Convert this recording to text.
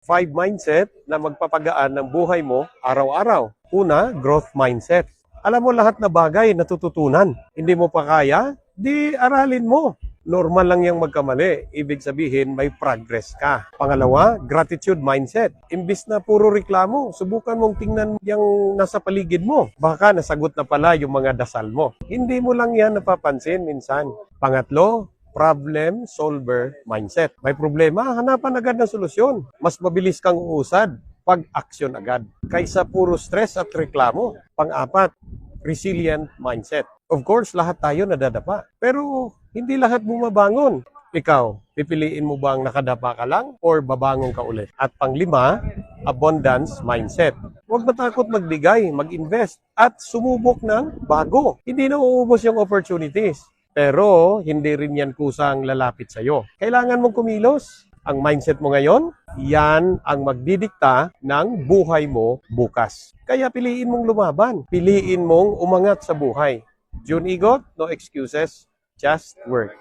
5 mindset na magpapagaan ng buhay mo araw-araw. Una, growth mindset. Alam mo lahat na bagay natututunan. Hindi mo pa kaya? Di aralin mo. Normal lang yung magkamali. Ibig sabihin, may progress ka. Pangalawa, gratitude mindset. Imbis na puro reklamo, subukan mong tingnan yung nasa paligid mo. Baka nasagot na pala yung mga dasal mo. Hindi mo lang yan napapansin minsan. Pangatlo, problem solver mindset. May problema, hanapan agad ng solusyon. Mas mabilis kang uusad pag action agad kaysa puro stress at reklamo. Pang-apat, resilient mindset. Of course, lahat tayo nadadapa. Pero hindi lahat bumabangon. Ikaw, pipiliin mo bang nakadapa ka lang or babangon ka ulit? At pang-lima, abundance mindset. Huwag matakot magbigay, mag-invest at sumubok ng bago. Hindi na uubos yung opportunities. Pero hindi rin yan kusang lalapit sa'yo. Kailangan mong kumilos. Ang mindset mo ngayon, yan ang magdidikta ng buhay mo bukas. Kaya piliin mong lumaban. Piliin mong umangat sa buhay. June Igot, no excuses, just work.